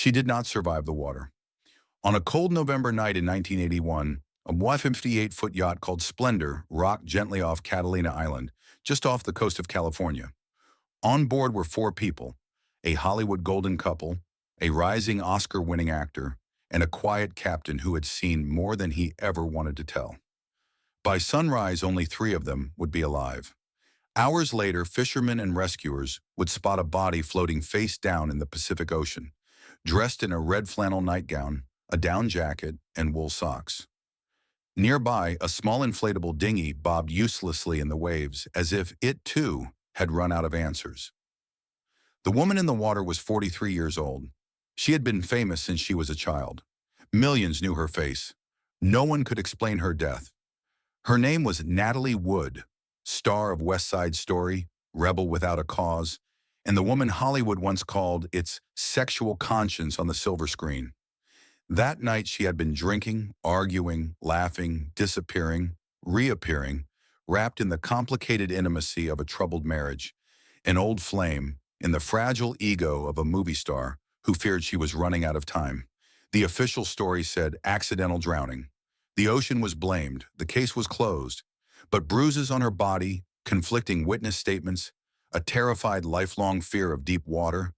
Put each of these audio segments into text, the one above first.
She did not survive the water. On a cold November night in 1981, a 158-foot yacht called Splendor rocked gently off Catalina Island, just off the coast of California. On board were four people: a Hollywood golden couple, a rising Oscar-winning actor, and a quiet captain who had seen more than he ever wanted to tell. By sunrise, only three of them would be alive. Hours later, fishermen and rescuers would spot a body floating face down in the Pacific Ocean, dressed in a red flannel nightgown, a down jacket, and wool socks. Nearby, a small inflatable dinghy bobbed uselessly in the waves, as if it, too, had run out of answers. The woman in the water was 43 years old. She had been famous since she was a child. Millions knew her face. No one could explain her death. Her name was Natalie Wood, star of West Side Story, Rebel Without a Cause, and the woman Hollywood once called its sexual conscience on the silver screen. That night she had been drinking, arguing, laughing, disappearing, reappearing, wrapped in the complicated intimacy of a troubled marriage, an old flame, in the fragile ego of a movie star who feared she was running out of time. The official story said accidental drowning. The ocean was blamed, the case was closed, but bruises on her body, conflicting witness statements, a terrified lifelong fear of deep water,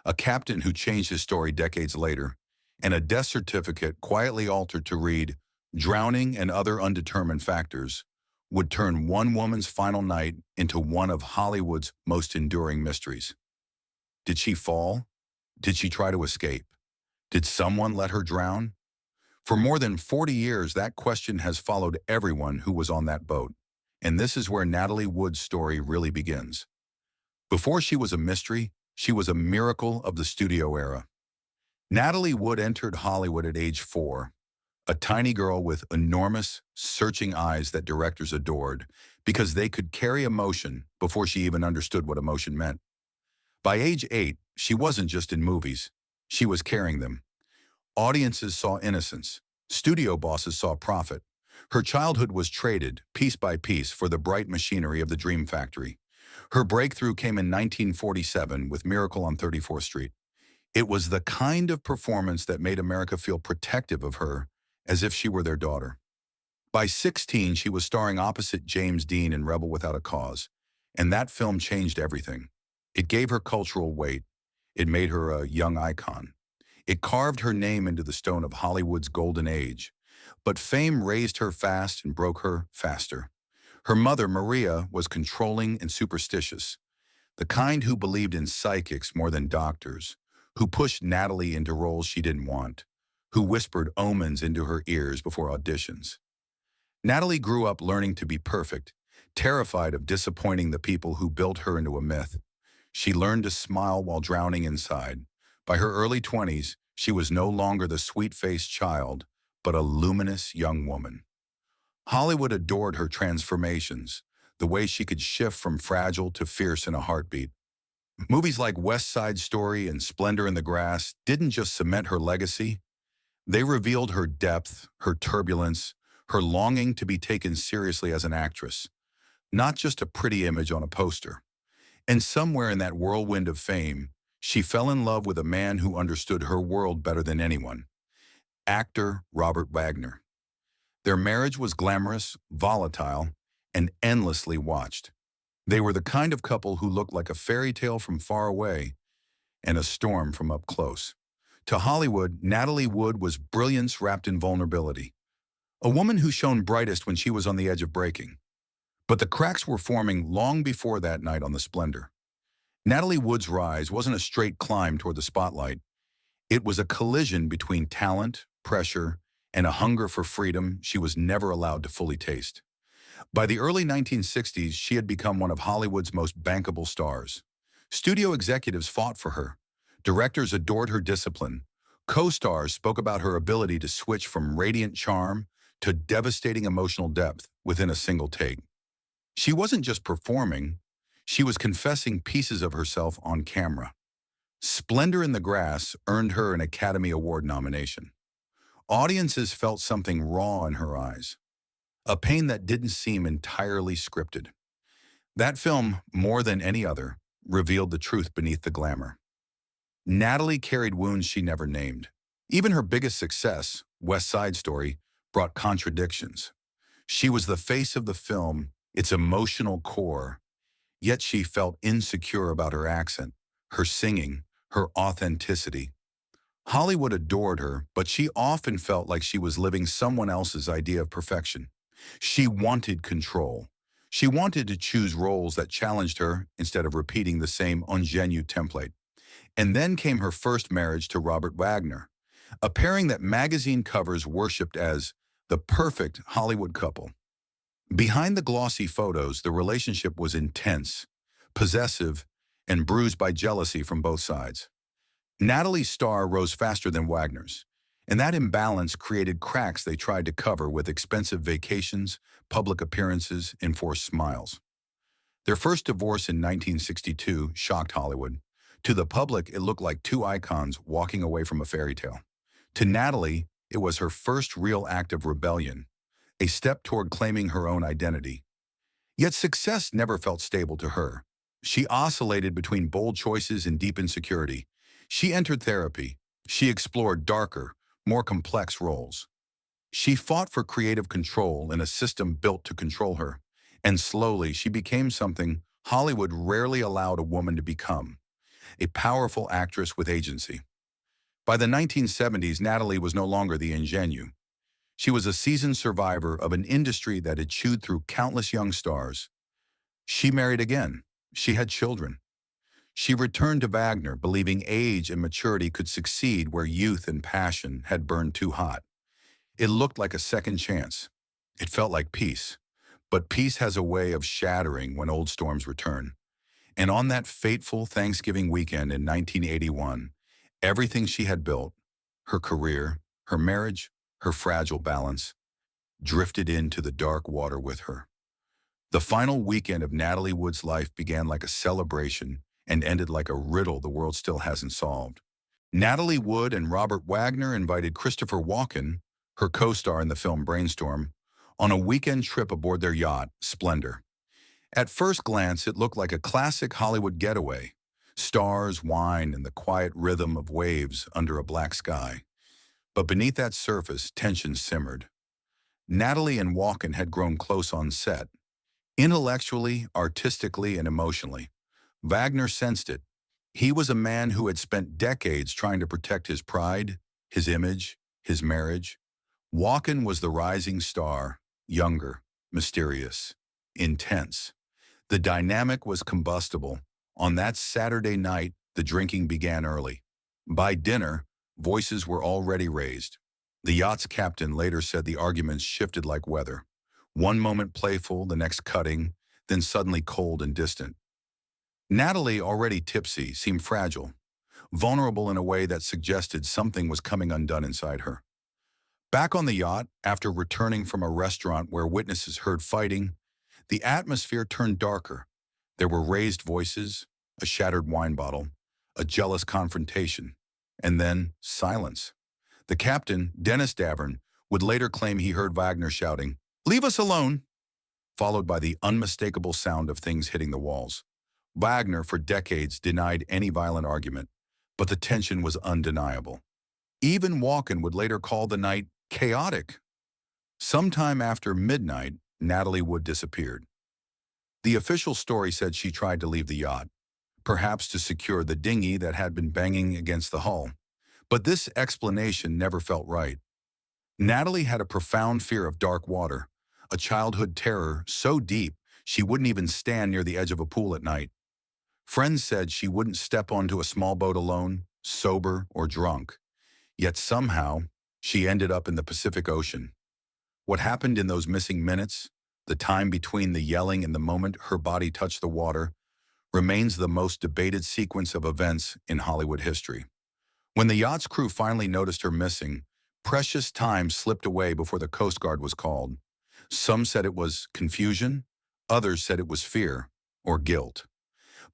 a captain who changed his story decades later, and a death certificate quietly altered to read, "Drowning and other undetermined factors," would turn one woman's final night into one of Hollywood's most enduring mysteries. Did she fall? Did she try to escape? Did someone let her drown? For more than 40 years, that question has followed everyone who was on that boat. And this is where Natalie Wood's story really begins. Before she was a mystery, she was a miracle of the studio era. Natalie Wood entered Hollywood at age 4, a tiny girl with enormous, searching eyes that directors adored because they could carry emotion before she even understood what emotion meant. By age 8, she wasn't just in movies. She was carrying them. Audiences saw innocence. Studio bosses saw profit. Her childhood was traded, piece by piece, for the bright machinery of the Dream Factory. Her breakthrough came in 1947 with Miracle on 34th Street. It was the kind of performance that made America feel protective of her, as if she were their daughter. By 16, she was starring opposite James Dean in Rebel Without a Cause, and that film changed everything. It gave her cultural weight. It made her a young icon. It carved her name into the stone of Hollywood's golden age. But fame raised her fast and broke her faster. Her mother, Maria, was controlling and superstitious, the kind who believed in psychics more than doctors, who pushed Natalie into roles she didn't want, who whispered omens into her ears before auditions. Natalie grew up learning to be perfect, terrified of disappointing the people who built her into a myth. She learned to smile while drowning inside. By her early 20s, she was no longer the sweet-faced child, but a luminous young woman. Hollywood adored her transformations, the way she could shift from fragile to fierce in a heartbeat. Movies like West Side Story and Splendor in the Grass didn't just cement her legacy. They revealed her depth, her turbulence, her longing to be taken seriously as an actress, not just a pretty image on a poster. And somewhere in that whirlwind of fame, she fell in love with a man who understood her world better than anyone: actor Robert Wagner. Their marriage was glamorous, volatile, and endlessly watched. They were the kind of couple who looked like a fairy tale from far away and a storm from up close. To Hollywood, Natalie Wood was brilliance wrapped in vulnerability, a woman who shone brightest when she was on the edge of breaking. But the cracks were forming long before that night on the Splendor. Natalie Wood's rise wasn't a straight climb toward the spotlight. It was a collision between talent, pressure, and a hunger for freedom she was never allowed to fully taste. By the early 1960s, she had become one of Hollywood's most bankable stars. Studio executives fought for her. Directors adored her discipline. Co-stars spoke about her ability to switch from radiant charm to devastating emotional depth within a single take. She wasn't just performing, she was confessing pieces of herself on camera. Splendor in the Grass earned her an Academy Award nomination. Audiences felt something raw in her eyes, a pain that didn't seem entirely scripted. That film, more than any other, revealed the truth beneath the glamour. Natalie carried wounds she never named. Even her biggest success, West Side Story, brought contradictions. She was the face of the film, its emotional core, yet she felt insecure about her accent, her singing, her authenticity. Hollywood adored her, but she often felt like she was living someone else's idea of perfection. She wanted control. She wanted to choose roles that challenged her instead of repeating the same ingenue template. And then came her first marriage to Robert Wagner, a pairing that magazine covers worshipped as the perfect Hollywood couple. Behind the glossy photos, the relationship was intense, possessive, and bruised by jealousy from both sides. Natalie's star rose faster than Wagner's, and that imbalance created cracks they tried to cover with expensive vacations, public appearances, and forced smiles. Their first divorce in 1962 shocked Hollywood. To the public, it looked like two icons walking away from a fairy tale. To Natalie, it was her first real act of rebellion, a step toward claiming her own identity. Yet success never felt stable to her. She oscillated between bold choices and deep insecurity. She entered therapy. She explored darker, more complex roles. She fought for creative control in a system built to control her. And slowly, she became something Hollywood rarely allowed a woman to become, a powerful actress with agency. By the 1970s, Natalie was no longer the ingenue. She was a seasoned survivor of an industry that had chewed through countless young stars. She married again. She had children. She returned to Wagner, believing age and maturity could succeed where youth and passion had burned too hot. It looked like a second chance. It felt like peace. But peace has a way of shattering when old storms return. And on that fateful Thanksgiving weekend in 1981, everything she had built, her career, her marriage, her fragile balance, drifted into the dark water with her. The final weekend of Natalie Wood's life began like a celebration and ended like a riddle the world still hasn't solved. Natalie Wood and Robert Wagner invited Christopher Walken, her co-star in the film Brainstorm, on a weekend trip aboard their yacht, Splendor. At first glance, it looked like a classic Hollywood getaway. Stars, wine, and the quiet rhythm of waves under a black sky. But beneath that surface, tension simmered. Natalie and Walken had grown close on set, intellectually, artistically, and emotionally. Wagner sensed it. He was a man who had spent decades trying to protect his pride, his image, his marriage. Walken was the rising star, younger, mysterious, intense. The dynamic was combustible. On that Saturday night, the drinking began early. By dinner, voices were already raised. The yacht's captain later said the arguments shifted like weather. One moment playful, the next cutting, then suddenly cold and distant. Natalie, already tipsy, seemed fragile, vulnerable in a way that suggested something was coming undone inside her. Back on the yacht, after returning from a restaurant where witnesses heard fighting, the atmosphere turned darker. There were raised voices, a shattered wine bottle, a jealous confrontation, and then silence. The captain, Dennis Davern, would later claim he heard Wagner shouting, "Leave us alone," followed by the unmistakable sound of things hitting the walls. Wagner, for decades, denied any violent argument, but the tension was undeniable. Even Walken would later call the night chaotic. Sometime after midnight, Natalie Wood disappeared. The official story said she tried to leave the yacht, perhaps to secure the dinghy that had been banging against the hull. But this explanation never felt right. Natalie had a profound fear of dark water, a childhood terror so deep she wouldn't even stand near the edge of a pool at night. Friends said she wouldn't step onto a small boat alone, sober or drunk. Yet somehow, she ended up in the Pacific Ocean. What happened in those missing minutes, the time between the yelling and the moment her body touched the water, remains the most debated sequence of events in Hollywood history. When the yacht's crew finally noticed her missing, precious time slipped away before the Coast Guard was called. Some said it was confusion, others said it was fear or guilt.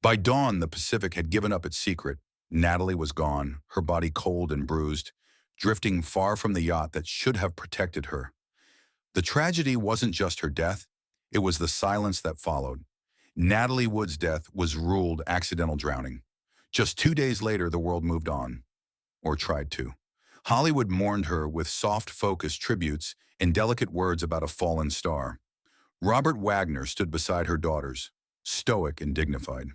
By dawn, the Pacific had given up its secret. Natalie was gone, her body cold and bruised, drifting far from the yacht that should have protected her. The tragedy wasn't just her death, it was the silence that followed. Natalie Wood's death was ruled accidental drowning. Just 2 days later, the world moved on, or tried to. Hollywood mourned her with soft-focused tributes and delicate words about a fallen star. Robert Wagner stood beside her daughters, stoic and dignified.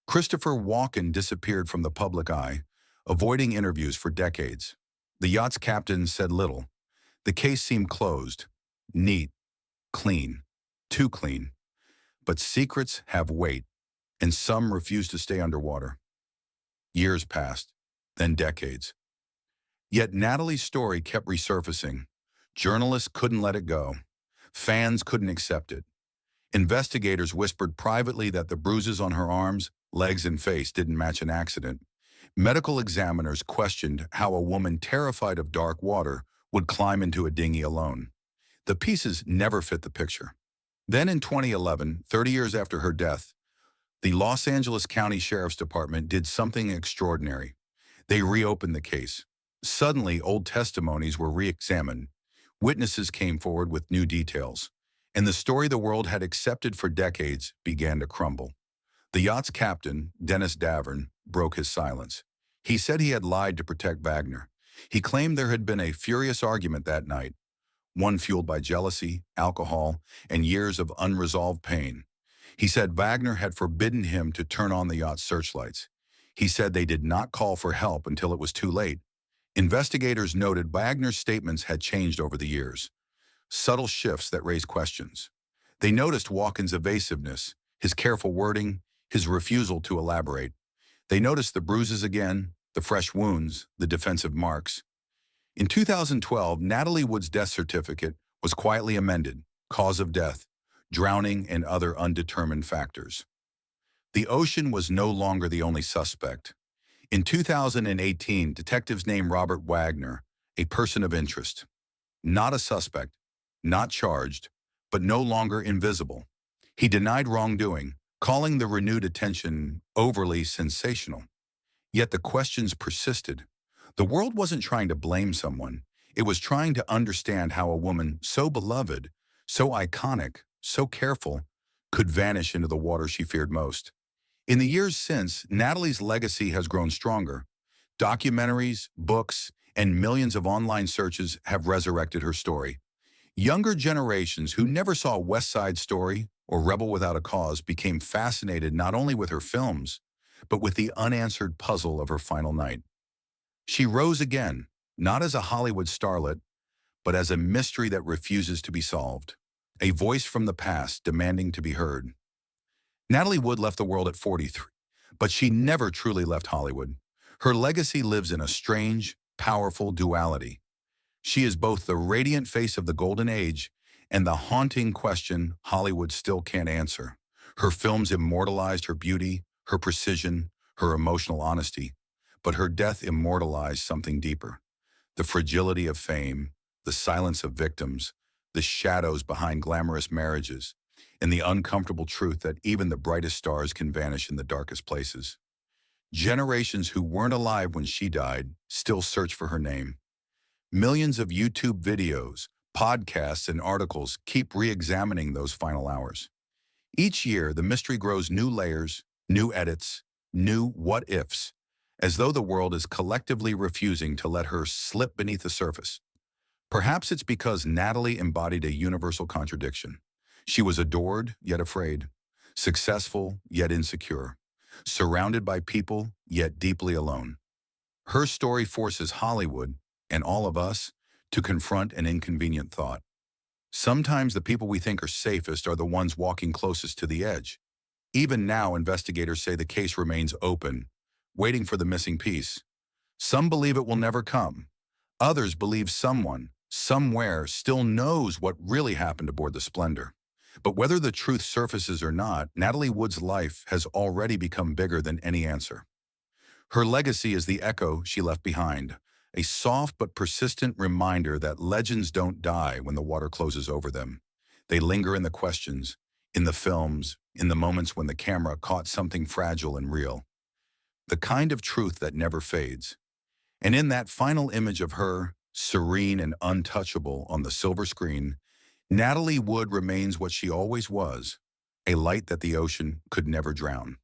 Christopher Walken disappeared from the public eye, avoiding interviews for decades. The yacht's captain said little. The case seemed closed, neat, clean, too clean. But secrets have weight, and some refuse to stay underwater. Years passed, then decades. Yet Natalie's story kept resurfacing. Journalists couldn't let it go. Fans couldn't accept it. Investigators whispered privately that the bruises on her arms, legs, and face didn't match an accident. Medical examiners questioned how a woman terrified of dark water would climb into a dinghy alone. The pieces never fit the picture. Then in 2011, 30 years after her death, the Los Angeles County Sheriff's Department did something extraordinary. They reopened the case. Suddenly, old testimonies were re-examined. Witnesses came forward with new details, and the story the world had accepted for decades began to crumble. The yacht's captain, Dennis Davern, broke his silence. He said he had lied to protect Wagner. He claimed there had been a furious argument that night, one fueled by jealousy, alcohol, and years of unresolved pain. He said Wagner had forbidden him to turn on the yacht's searchlights. He said they did not call for help until it was too late. Investigators noted Wagner's statements had changed over the years, subtle shifts that raised questions. They noticed Walken's evasiveness, his careful wording, his refusal to elaborate. They noticed the bruises again, the fresh wounds, the defensive marks. In 2012, Natalie Wood's death certificate was quietly amended, cause of death, drowning and other undetermined factors. The ocean was no longer the only suspect. In 2018, detectives named Robert Wagner a person of interest. Not a suspect, not charged, but no longer invisible. He denied wrongdoing, calling the renewed attention overly sensational. Yet the questions persisted. The world wasn't trying to blame someone. It was trying to understand how a woman so beloved, so iconic, so careful, could vanish into the water she feared most. In the years since, Natalie's legacy has grown stronger. Documentaries, books, and millions of online searches have resurrected her story. Younger generations who never saw West Side Story or Rebel Without a Cause became fascinated not only with her films, but with the unanswered puzzle of her final night. She rose again, not as a Hollywood starlet, but as a mystery that refuses to be solved. A voice from the past demanding to be heard. Natalie Wood left the world at 43, but she never truly left Hollywood. Her legacy lives in a strange, powerful duality. She is both the radiant face of the golden age and the haunting question Hollywood still can't answer. Her films immortalized her beauty, her precision, her emotional honesty, but her death immortalized something deeper. The fragility of fame, the silence of victims, the shadows behind glamorous marriages, and the uncomfortable truth that even the brightest stars can vanish in the darkest places. Generations who weren't alive when she died still search for her name. Millions of YouTube videos, podcasts, and articles keep re-examining those final hours. Each year, the mystery grows new layers, new edits, new what-ifs, as though the world is collectively refusing to let her slip beneath the surface. Perhaps it's because Natalie embodied a universal contradiction. She was adored, yet afraid, successful, yet insecure, surrounded by people, yet deeply alone. Her story forces Hollywood, and all of us, to confront an inconvenient thought. Sometimes the people we think are safest are the ones walking closest to the edge. Even now, investigators say the case remains open, waiting for the missing piece. Some believe it will never come. Others believe someone, somewhere, still knows what really happened aboard the Splendor. But whether the truth surfaces or not, Natalie Wood's life has already become bigger than any answer. Her legacy is the echo she left behind, a soft but persistent reminder that legends don't die when the water closes over them. They linger in the questions, in the films, in the moments when the camera caught something fragile and real. The kind of truth that never fades. And in that final image of her, serene and untouchable on the silver screen, Natalie Wood remains what she always was, a light that the ocean could never drown.